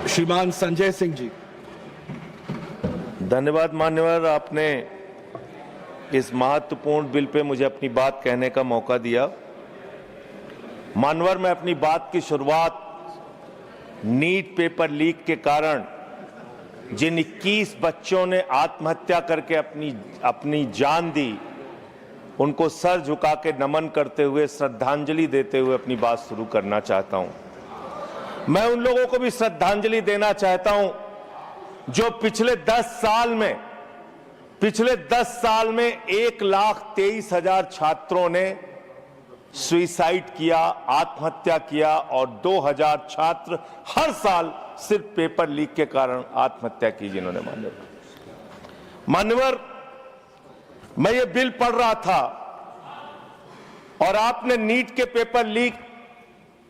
श्रीमान संजय सिंह जी। धन्यवाद मान्यवर, आपने इस महत्वपूर्ण बिल पे मुझे अपनी बात कहने का मौका दिया। मान्यवर, मैं अपनी बात की शुरुआत नीट पेपर लीक के कारण जिन 21 बच्चों ने आत्महत्या करके अपनी जान दी, उनको सर झुका के नमन करते हुए, श्रद्धांजलि देते हुए अपनी बात शुरू करना चाहता हूं। मैं उन लोगों को भी श्रद्धांजलि देना चाहता हूं जो पिछले 10 साल में 1,23,000 छात्रों ने सुसाइड किया, आत्महत्या किया, और 2,000 छात्र हर साल सिर्फ पेपर लीक के कारण आत्महत्या की जिन्होंने। मान्यवर, मैं ये बिल पढ़ रहा था और आपने नीट के पेपर लीक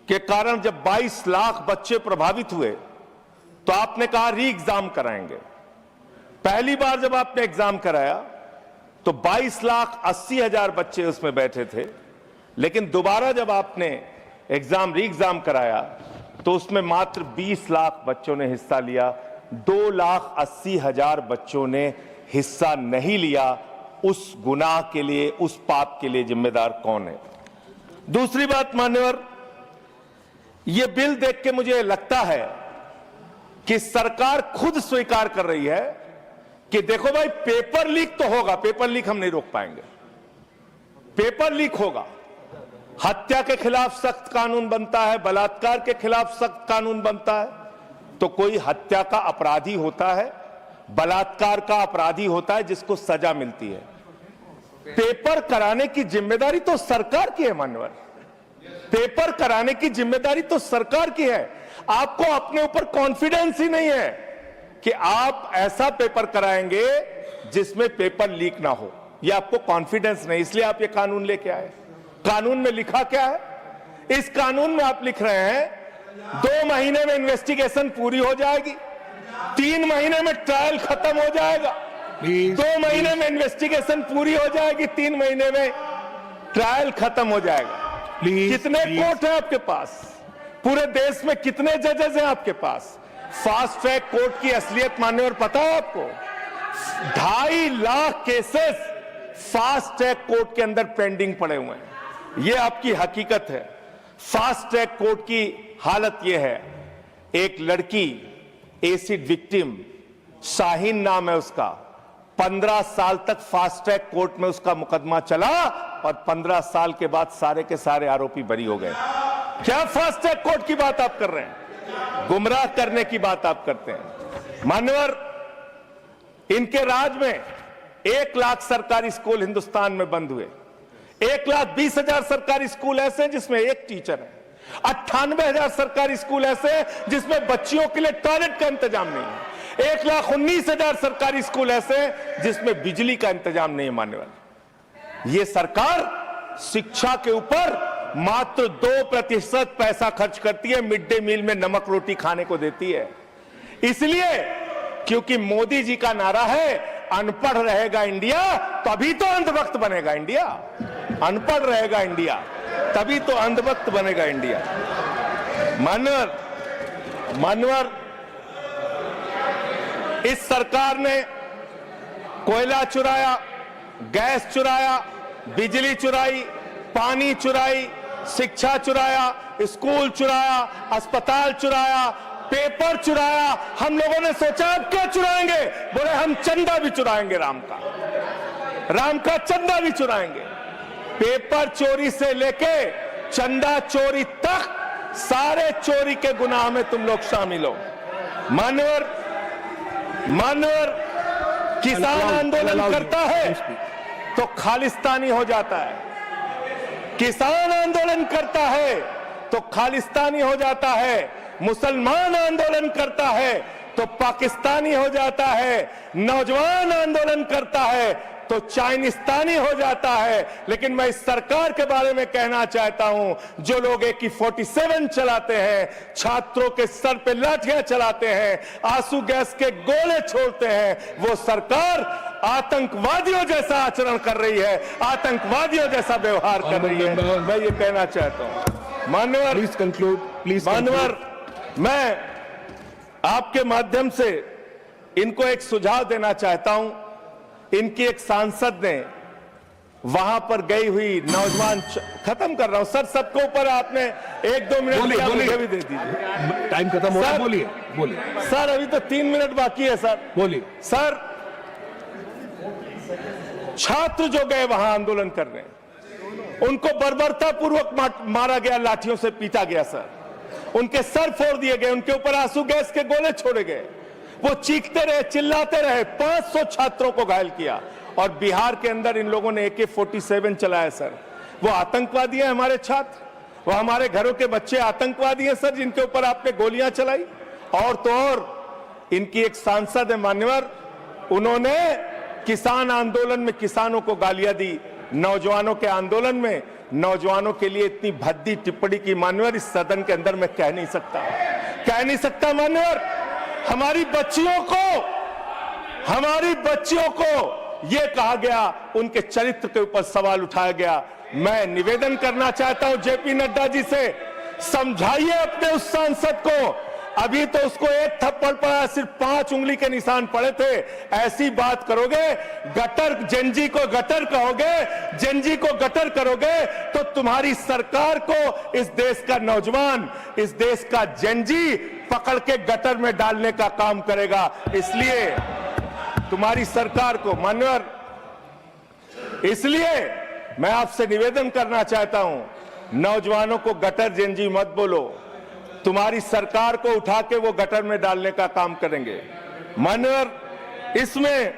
के कारण जब 22 लाख बच्चे प्रभावित हुए तो आपने कहा री एग्जाम कराएंगे। पहली बार जब आपने एग्जाम कराया तो 22,80,000 बच्चे उसमें बैठे थे, लेकिन दोबारा जब आपने री एग्जाम कराया तो उसमें मात्र 20 लाख बच्चों ने हिस्सा लिया। 2,80,000 बच्चों ने हिस्सा नहीं लिया। उस गुनाह के लिए, उस पाप के लिए जिम्मेदार कौन है? दूसरी बात मान्यवर, यह बिल देख के मुझे लगता है कि सरकार खुद स्वीकार कर रही है कि देखो भाई, पेपर लीक तो होगा, पेपर लीक हम नहीं रोक पाएंगे, पेपर लीक होगा। हत्या के खिलाफ सख्त कानून बनता है, बलात्कार के खिलाफ सख्त कानून बनता है। तो कोई हत्या का अपराधी होता है, बलात्कार का अपराधी होता है जिसको सजा मिलती है। पेपर कराने की जिम्मेदारी तो सरकार की है मान्यवर, पेपर कराने की जिम्मेदारी तो सरकार की है। आपको अपने ऊपर कॉन्फिडेंस ही नहीं है कि आप ऐसा पेपर कराएंगे जिसमें पेपर लीक ना हो। यह आपको कॉन्फिडेंस नहीं, इसलिए आप ये कानून लेके आए। कानून में लिखा क्या है? इस कानून में आप लिख रहे हैं 2 महीने में इन्वेस्टिगेशन पूरी हो जाएगी, 3 महीने में ट्रायल खत्म हो जाएगा। 2 महीने में इन्वेस्टिगेशन पूरी हो जाएगी, 3 महीने में ट्रायल खत्म हो जाएगा। कितने कोर्ट हैं आपके पास? पूरे देश में कितने जजेस हैं आपके पास? फास्ट ट्रैक कोर्ट की असलियत मान्यवर पता है आपको? 2.5 lakh cases fast track court के अंदर पेंडिंग पड़े हुए हैं। यह आपकी हकीकत है। फास्ट ट्रैक कोर्ट की हालत यह है, एक लड़की एसिड विक्टिम, शाहीन नाम है उसका, 15 साल तक फास्ट ट्रैक कोर्ट में उसका मुकदमा चला और 15 साल के बाद सारे के सारे आरोपी बरी हो गए। क्या फास्ट ट्रैक कोर्ट की बात आप कर रहे हैं? गुमराह करने की बात आप करते हैं। मान्यवर, इनके राज में 1 लाख सरकारी स्कूल हिंदुस्तान में बंद हुए। 1,20,000 सरकारी स्कूल ऐसे हैं जिसमें एक टीचर है। 98,000 सरकारी स्कूल ऐसे हैं जिसमें बच्चियों के लिए टॉयलेट का इंतजाम नहीं है। 1,19,000 सरकारी स्कूल ऐसे हैं जिसमें बिजली का इंतजाम नहीं है। मान्यवर, यह सरकार शिक्षा के ऊपर मात्र 2% पैसा खर्च करती है, मिड डे मील में नमक रोटी खाने को देती है। इसलिए क्योंकि मोदी जी का नारा है अनपढ़ रहेगा इंडिया तभी तो अंधभक्त बनेगा इंडिया। अनपढ़ रहेगा इंडिया तभी तो अंधभक्त बनेगा इंडिया। मान्यवर, इस सरकार ने कोयला चुराया, गैस चुराया, बिजली चुराई, पानी चुराई, शिक्षा चुराया, स्कूल चुराया, अस्पताल चुराया, पेपर चुराया। हम लोगों ने सोचा अब क्या चुराएंगे? बोले हम चंदा भी चुराएंगे, राम का चंदा भी चुराएंगे। पेपर चोरी से लेके चंदा चोरी तक सारे चोरी के गुनाह में तुम लोग शामिल हो। मान्यवर, किसान आंदोलन करता है तो खालिस्तानी हो जाता है। किसान आंदोलन करता है तो खालिस्तानी हो जाता है। मुसलमान आंदोलन करता है तो पाकिस्तानी हो जाता है। नौजवान आंदोलन करता है तो चाइनिस्तानी हो जाता है। लेकिन मैं इस सरकार के बारे में कहना चाहता हूं, जो लोग AK-47 चलाते हैं, छात्रों के सर पे लाठियां चलाते हैं, आंसू गैस के गोले छोड़ते हैं, वो सरकार आतंकवादियों जैसा आचरण कर रही है, आतंकवादियों जैसा व्यवहार कर रही है। मैं ये कहना चाहता हूं। मान्यवर, प्लीज कंक्लूड, प्लीज। मान्यवर, मैं आपके माध्यम से इनको एक सुझाव देना चाहता हूं। इनकी एक सांसद ने वहां पर गई हुई नौजवान, खत्म कर रहा हूं सर, सबके ऊपर आपने 1-2 मिनट मुझे भी दे दीजिए, टाइम खत्म हो रहा है। बोलिए बोलिए सर, अभी तो 3 मिनट बाकी है सर। बोलिए सर, छात्र जो गए वहां आंदोलन करने, उनको बर्बरता पूर्वक मारा गया, लाठियों से पीटा गया सर, उनके सर फोड़ दिए गए, उनके ऊपर आंसू गैस के गोले छोड़े गए, वो चीखते रहे, चिल्लाते रहे, 500 छात्रों को घायल किया। और बिहार के अंदर इन लोगों ने AK-47 चलाया सर। वो आतंकवादी हैं हमारे छात्र, वो हमारे घरों के बच्चे आतंकवादी हैं सर, जिनके ऊपर आपने गोलियां चलाई। और तो और इनकी एक सांसद है मान्यवर, उन्होंने किसान आंदोलन में किसानों को गालियां दी, नौजवानों के आंदोलन में नौजवानों के लिए इतनी भद्दी टिप्पणी की मान्यवर, इस सदन के अंदर मैं कह नहीं सकता मान्यवर। हमारी बच्चियों को यह कहा गया, उनके चरित्र के ऊपर सवाल उठाया गया। मैं निवेदन करना चाहता हूं JP नड्डा जी से, समझाइए अपने उस सांसद को। अभी तो उसको एक थप्पड़ पड़ा, सिर्फ 5 उंगली के निशान पड़े थे। ऐसी बात करोगे, गटर जेनजी को गटर कहोगे, जेनजी को गटर करोगे, तो तुम्हारी सरकार को इस देश का नौजवान, इस देश का जेनजी पकड़ के गटर में डालने का काम करेगा। इसलिए तुम्हारी सरकार को मान्यवर, इसलिए मैं आपसे निवेदन करना चाहता हूं, नौजवानों को गटर जेनजी मत बोलो, तुम्हारी सरकार को उठा के वो गटर में डालने का काम करेंगे मान्यवर। इसमें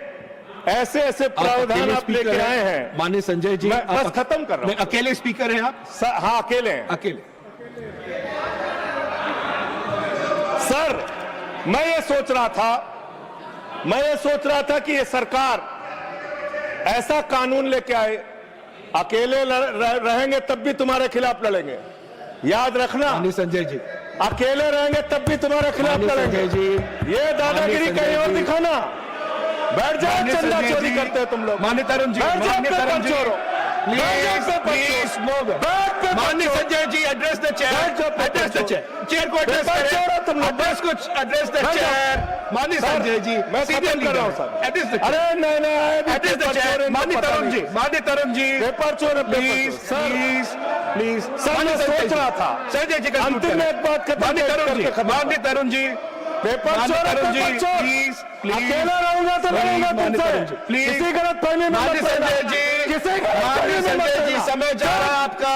ऐसे ऐसे प्रावधान आप लेके आए हैं। माननीय संजय जी, मैं बस खत्म कर रहा हूं। अकेले स्पीकर हैं आप? हाँ, अकेले हैं। अकेले। सर, मैं ये सोच रहा था कि ये सरकार ऐसा कानून लेके आए, अकेले रहेंगे तब भी तुम्हारे खिलाफ लड़ेंगे, याद रखना। माननीय संजय जी, अकेले रहेंगे तब भी तुम्हारे खिलाफ लड़ेंगे जी। ये दादागिरी कहीं और दिखाना। बैठ जाओ, चंदा चोरी करते हो तुम लोग। माननीय तरुण जी, माननीय Sanjay ji, address the chair, chair को एड्रेस करें, एड्रेस द चेयर। माननीय संजय जी, मैं सीरियल कर रहा हूं सर। अरे नहीं, एड्रेस द चेयर। माननीय तरुण जी, पेपर चोर, प्लीज सर, मैं सोच रहा था संजय जी, अंतिम में एक बात माननीय तरुण जी, पेपर चोर, प्लीज अकेला रहूंगा तो लड़ूंगा तुमसे, किसी गलत फहमी में मत पड़ना। माननीय संजय जी, समय जा रहा है आपका,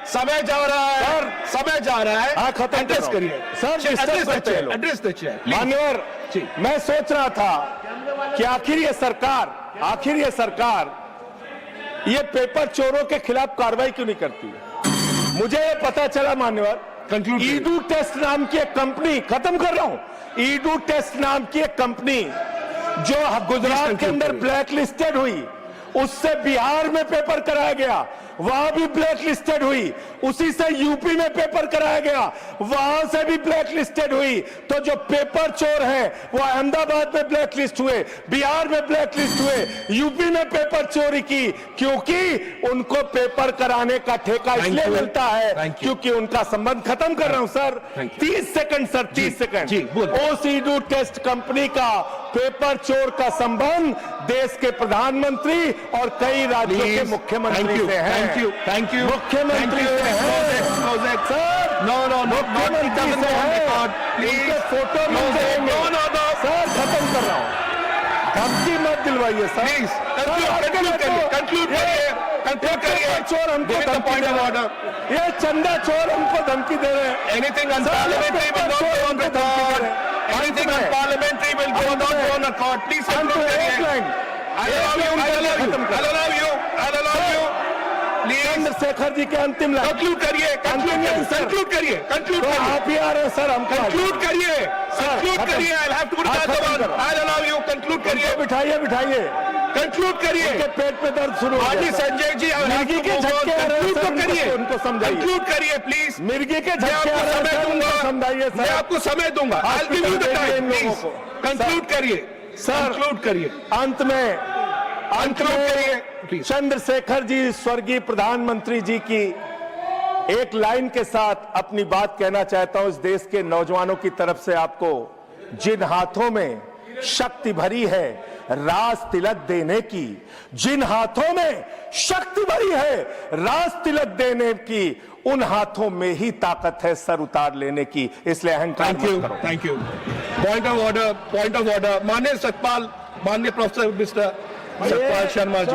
समय जा रहा है। हाँ, खत्म एड्रेस करिए सर, एड्रेस द चेयर। मान्यवर, मैं सोच रहा था कि आखिर ये सरकार ये पेपर चोरों के खिलाफ कार्रवाई क्यों नहीं करती। मुझे ये पता चला मान्यवर, ईडू टेस्ट नाम की एक कंपनी, खत्म कर रहा हूं, ईडू टेस्ट नाम की एक कंपनी जो गुजरात के अंदर ब्लैक लिस्टेड हुई, उससे बिहार में पेपर कराया गया, वहां भी ब्लैक लिस्टेड हुई, उसी से यूपी में पेपर कराया गया, वहां से भी ब्लैक लिस्टेड हुई। तो जो पेपर चोर हैं वो अहमदाबाद में ब्लैक लिस्ट हुए, बिहार में ब्लैक लिस्ट हुए, यूपी में पेपर चोरी की, क्योंकि उनको पेपर कराने का ठेका इसलिए मिलता है क्योंकि उनका संबंध, खत्म कर रहा हूं सर, 30 सेकंड सर, 30 सेकंड। उस ईडू टेस्ट कंपनी का पेपर चोर का संबंध देश के प्रधानमंत्री और कई राज्यों के मुख्यमंत्री से है। Thank you. मुख्यमंत्री से है सर। No, मुख्यमंत्री से है, प्लीज फोटो मिल जाएंगे। सर, खत्म कर रहा हूँ, धमकी मत दिलवाइए सर। कंक्लूड करिए। चोर हमको धमकी दे रहे हैं, ये चंदा चोर हमको धमकी दे रहे हैं। Anything unparliamentary will not go on record. Anything unparliamentary will not go on record. Please conclude करिए। I'll allow you. Chandrashekhar ji के अंतिम लाइन कंक्लूड करिए। आप ही आ रहे हैं सर, हमको कंक्लूड करिए। I'll have to put that one. I'll allow you. Conclude करिए। बिठाइए। कंक्लूड करिए। पेट पे दर्द शुरू हो गया। माननीय संजय जी, मिर्गी के झटके आ रहे हैं सर, उनको समझाइए। कंक्लूड करिए प्लीज। मिर्गी के झटके आ रहे हैं सर, उनको समझाइए सर। मैं आपको समय दूंगा। I'll give you the time, please. Conclude करिए सर, कंक्लूड करिए। अंत में चंद्रशेखर जी, स्वर्गीय प्रधानमंत्री जी की एक लाइन के साथ अपनी बात कहना चाहता हूं। इस देश के नौजवानों की तरफ से आपको जिन हाथों में शक्ति भरी है राज तिलक देने की, जिन हाथों में शक्ति भरी है राज तिलक देने की, उन हाथों में ही ताकत है सर उतार लेने की। इसलिए अहंकार थैंक यू, मत करो। Thank you. Point of order, point of order. माननीय सतपाल, माननीय professor mister Satpal Sharma ji,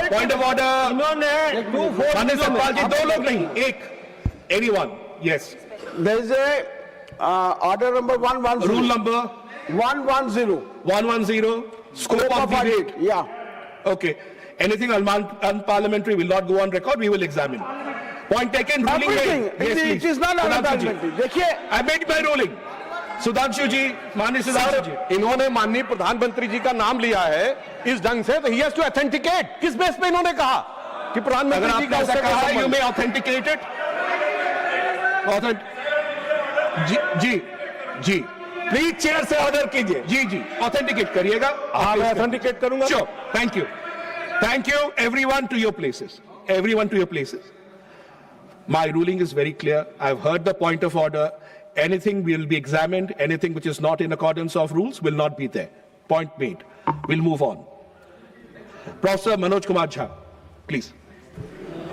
point of order. माननीय सतपाल जी, दो लोग नहीं, एक, anyone. Yes, There is a order number 110. Rule number 110. 110, scope of debate. Yeah. Okay. Anything unparliamentary will not go on record. We will examine. Point taken. Ruling Everything. made. Yes, It please. is not Sudhanshu ji. unparliamentary. देखिए, I made my ruling. Sudhanshu ji, माननीय सुधांशु जी, इन्होंने माननीय प्रधानमंत्री जी का नाम लिया है इस ढंग से, तो ही हैज टू ऑथेंटिकेट। किस बेस पे इन्होंने कहा कि अगर प्रधानमंत्री जी आपने का ऐसा उससे कहा, कोई you संबंध? may authenticate it. जी जी जी, प्लीज चेयर से ऑर्डर कीजिए। जी जी, ऑथेंटिकेट करिएगा। हाँ, मैं ऑथेंटिकेट करूंगा। Sure. Thank you. Thank you, everyone, to your places. Everyone to your places. My ruling is very clear. I've heard the point of order. Anything will be examined. Anything which is not in accordance of rules will not be there. Point made. We'll move on. Professor Manoj Kumar Jha, please.